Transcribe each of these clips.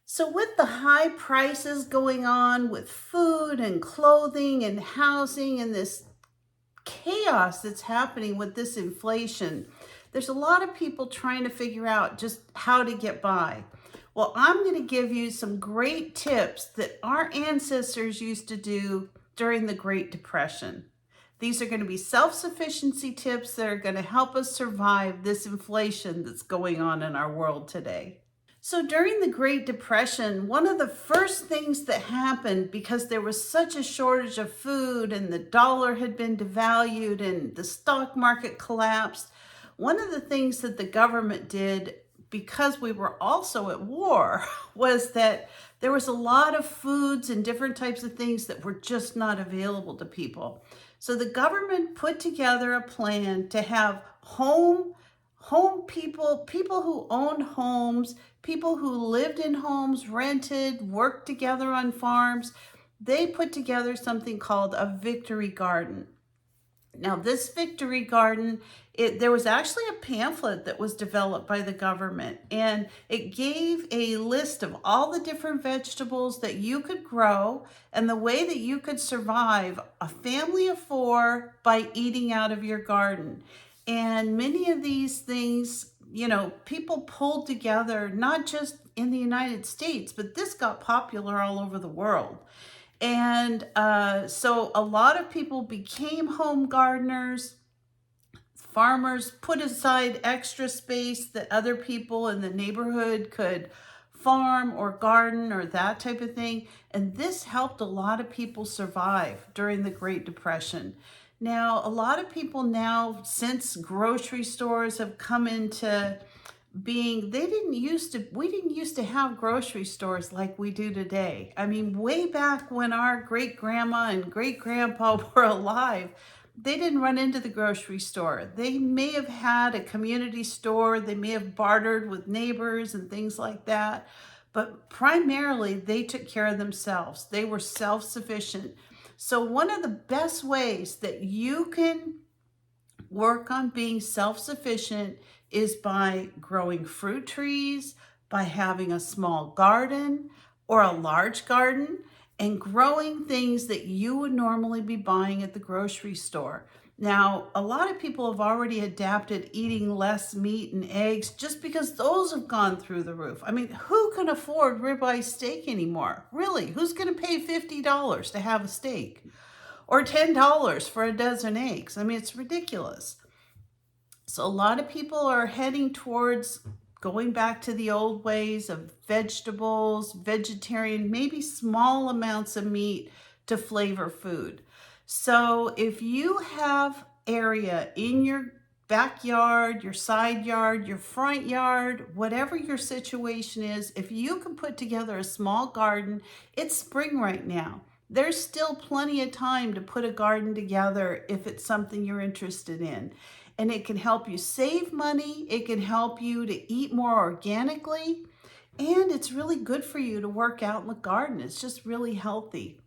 So with the high prices going on with food and clothing and housing and this chaos that's happening with this inflation, there's a lot of people trying to figure out just how to get by. Well, I'm going to give you some great tips that our ancestors used to do during the Great Depression. These are going to be self-sufficiency tips that are going to help us survive this inflation that's going on in our world today. So during the Great Depression, one of the first things that happened, because there was such a shortage of food and the dollar had been devalued and the stock market collapsed, one of the things that the government did, because we were also at war, was that there was a lot of foods and different types of things that were just not available to people. So the government put together a plan to have home people who owned homes, people who lived in homes, rented, worked together on farms. They put together something called a victory garden. Now, this victory garden, there was actually a pamphlet that was developed by the government, and it gave a list of all the different vegetables that you could grow and the way that you could survive a family of 4 by eating out of your garden. And many of these things, people pulled together, not just in the United States, but this got popular all over the world. And so a lot of people became home gardeners. Farmers put aside extra space that other people in the neighborhood could farm or garden or that type of thing. And this helped a lot of people survive during the Great Depression. Now, a lot of people now, since grocery stores have come into being, we didn't used to have grocery stores like we do today. I mean, way back when our great grandma and great grandpa were alive, they didn't run into the grocery store. They may have had a community store, they may have bartered with neighbors and things like that, but primarily they took care of themselves. They were self-sufficient. So one of the best ways that you can work on being self-sufficient is by growing fruit trees, by having a small garden or a large garden, and growing things that you would normally be buying at the grocery store. Now, a lot of people have already adapted eating less meat and eggs just because those have gone through the roof. I mean, who can afford ribeye steak anymore? Really, who's going to pay $50 to have a steak? Or $10 for a dozen eggs? I mean, it's ridiculous. So a lot of people are heading towards going back to the old ways of vegetables, vegetarian, maybe small amounts of meat to flavor food. So if you have area in your backyard, your side yard, your front yard, whatever your situation is, if you can put together a small garden, it's spring right now. There's still plenty of time to put a garden together if it's something you're interested in. And it can help you save money. It can help you to eat more organically. And it's really good for you to work out in the garden. It's just really healthy.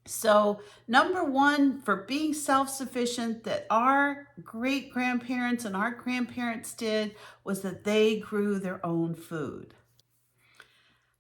So number one, for being self-sufficient, that our great-grandparents and our grandparents did, was that they grew their own food.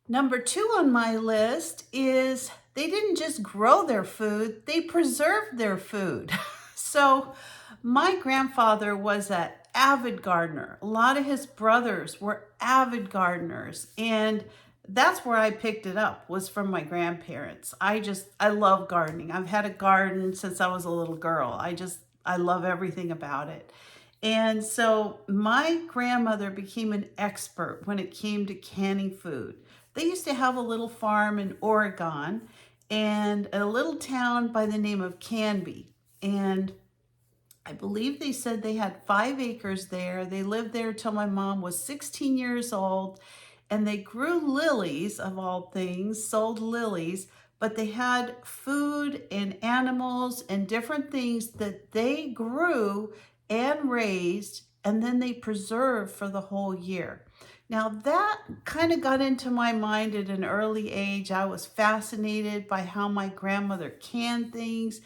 Number two on my list is they didn't just grow their food, they preserved their food. So my grandfather was an avid gardener. A lot of his brothers were avid gardeners, and that's where I picked it up, was from my grandparents. I love gardening. I've had a garden since I was a little girl. I love everything about it. And so my grandmother became an expert when it came to canning food. They used to have a little farm in Oregon and a little town by the name of Canby. And I believe they said they had 5 acres there. They lived there till my mom was 16 years old, and they grew lilies, of all things, sold lilies, but they had food and animals and different things that they grew and raised, and then they preserved for the whole year. Now that kind of got into my mind at an early age. I was fascinated by how my grandmother canned things.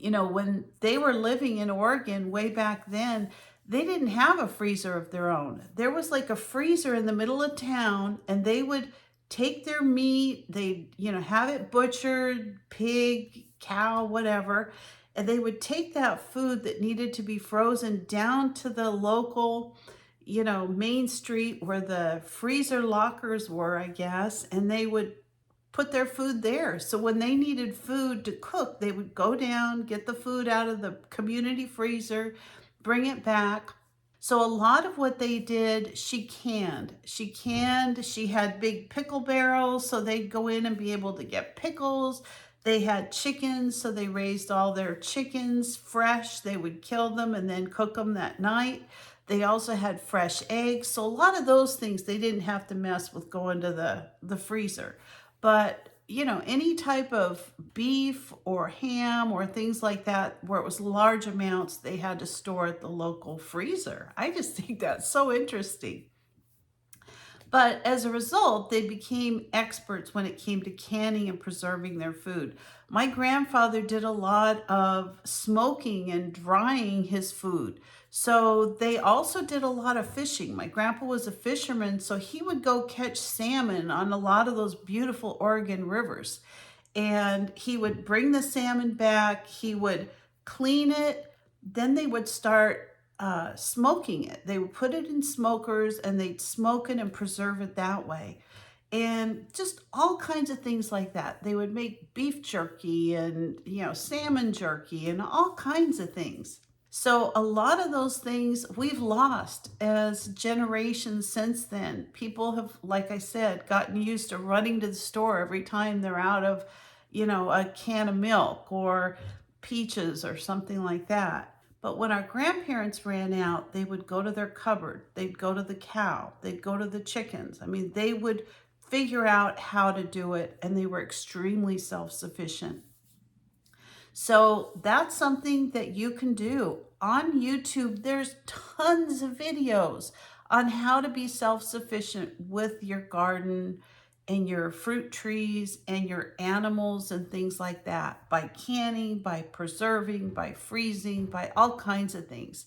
When they were living in Oregon way back then, they didn't have a freezer of their own. There was like a freezer in the middle of town, and they would take their meat, they, have it butchered, pig, cow, whatever, and they would take that food that needed to be frozen down to the local, main street where the freezer lockers were, I guess, and they would put their food there. So when they needed food to cook, they would go down, get the food out of the community freezer, bring it back. So a lot of what they did, she canned. She canned. She had big pickle barrels, so they'd go in and be able to get pickles. They had chickens, so they raised all their chickens fresh. They would kill them and then cook them that night. They also had fresh eggs. So a lot of those things they didn't have to mess with going to the freezer. But any type of beef or ham or things like that where it was large amounts, they had to store at the local freezer. I just think that's so interesting. But as a result, they became experts when it came to canning and preserving their food. My grandfather did a lot of smoking and drying his food. So they also did a lot of fishing. My grandpa was a fisherman, so he would go catch salmon on a lot of those beautiful Oregon rivers. And he would bring the salmon back, he would clean it, then they would start smoking it. They would put it in smokers and they'd smoke it and preserve it that way. And just all kinds of things like that. They would make beef jerky and, salmon jerky and all kinds of things. So a lot of those things we've lost as generations since then. People have, like I said, gotten used to running to the store every time they're out of, a can of milk or peaches or something like that. But when our grandparents ran out, they would go to their cupboard, they'd go to the cow, they'd go to the chickens. I mean, they would figure out how to do it, and they were extremely self-sufficient. So that's something that you can do. On YouTube, there's tons of videos on how to be self-sufficient with your garden and your fruit trees and your animals and things like that, by canning, by preserving, by freezing, by all kinds of things.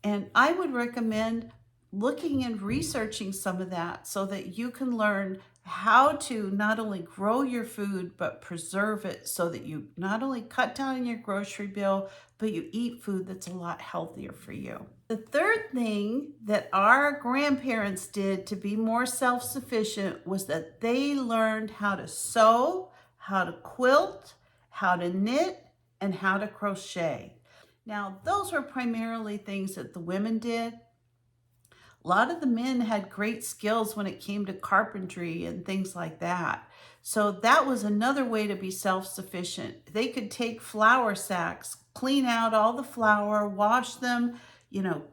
And I would recommend looking and researching some of that so that you can learn how to not only grow your food, but preserve it so that you not only cut down on your grocery bill, but you eat food that's a lot healthier for you. The third thing that our grandparents did to be more self-sufficient was that they learned how to sew, how to quilt, how to knit, and how to crochet. Now, those were primarily things that the women did. A lot of the men had great skills when it came to carpentry and things like that. So that was another way to be self-sufficient. They could take flour sacks, clean out all the flour, wash them,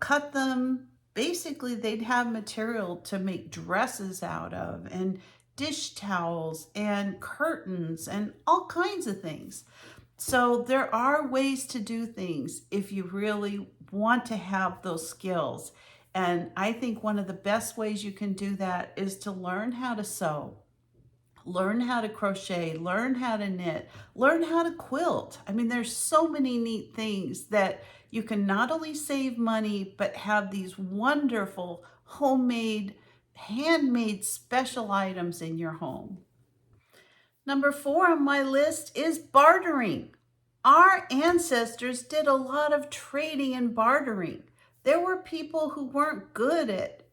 cut them. Basically, they'd have material to make dresses out of and dish towels and curtains and all kinds of things. So there are ways to do things if you really want to have those skills. And I think one of the best ways you can do that is to learn how to sew, learn how to crochet, learn how to knit, learn how to quilt. I mean, there's so many neat things that you can not only save money, but have these wonderful homemade, handmade special items in your home. Number 4 on my list is bartering. Our ancestors did a lot of trading and bartering. There were people who weren't good at,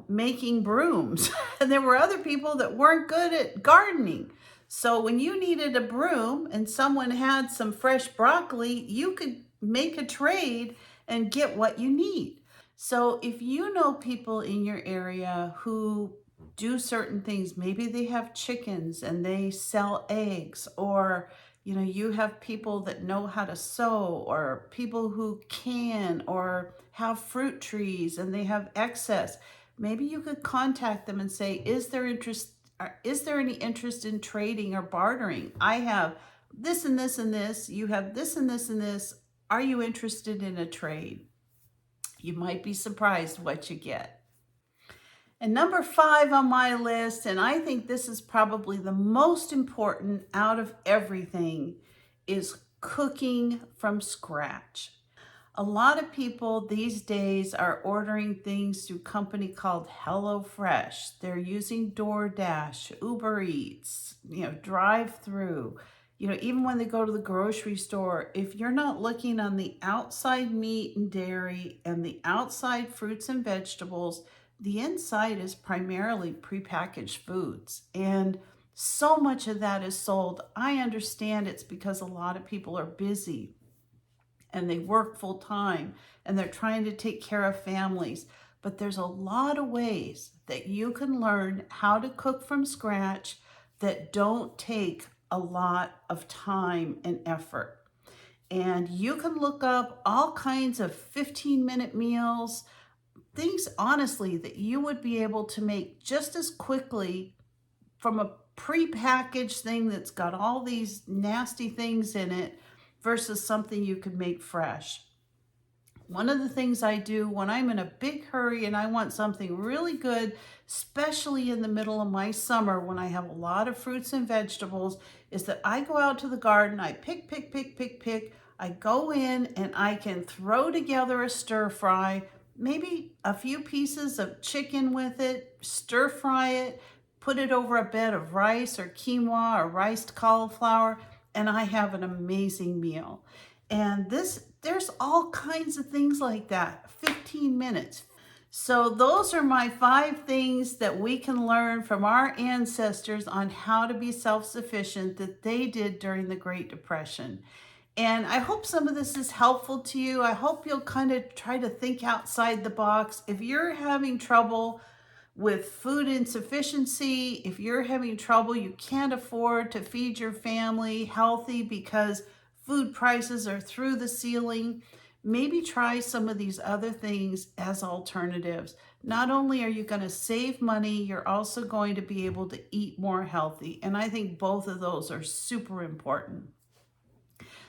making brooms. And there were other people that weren't good at gardening. So when you needed a broom and someone had some fresh broccoli, you could make a trade and get what you need. So if you know people in your area who do certain things, maybe they have chickens and they sell eggs, or you have people that know how to sew, or people who can or have fruit trees and they have excess. Maybe you could contact them and say, is there any interest in trading or bartering? I have this and this and this. You have this and this and this. Are you interested in a trade? You might be surprised what you get. And number 5 on my list, and I think this is probably the most important out of everything, is cooking from scratch. A lot of people these days are ordering things through a company called HelloFresh. They're using DoorDash, Uber Eats, drive-through. Even when they go to the grocery store, if you're not looking on the outside meat and dairy and the outside fruits and vegetables, the inside is primarily prepackaged foods. And so much of that is sold. I understand it's because a lot of people are busy and they work full time and they're trying to take care of families. But there's a lot of ways that you can learn how to cook from scratch that don't take a lot of time and effort. And you can look up all kinds of 15-minute meals, things honestly that you would be able to make just as quickly from a pre-packaged thing that's got all these nasty things in it versus something you could make fresh. One of the things I do when I'm in a big hurry and I want something really good, especially in the middle of my summer when I have a lot of fruits and vegetables, is that I go out to the garden, I pick. I go in and I can throw together a stir fry, maybe a few pieces of chicken with it, stir fry it, put it over a bed of rice or quinoa or riced cauliflower, and I have an amazing meal. And there's all kinds of things like that, 15 minutes. So those are my 5 things that we can learn from our ancestors on how to be self-sufficient that they did during the Great Depression. And I hope some of this is helpful to you. I hope you'll kind of try to think outside the box. If you're having trouble with food insufficiency, if you're having trouble, you can't afford to feed your family healthy because food prices are through the ceiling, maybe try some of these other things as alternatives. Not only are you going to save money, you're also going to be able to eat more healthy. And I think both of those are super important.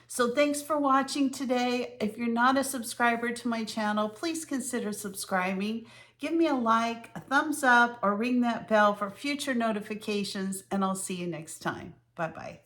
So thanks for watching today. If you're not a subscriber to my channel, please consider subscribing. Give me a like, a thumbs up, or ring that bell for future notifications, and I'll see you next time. Bye-bye.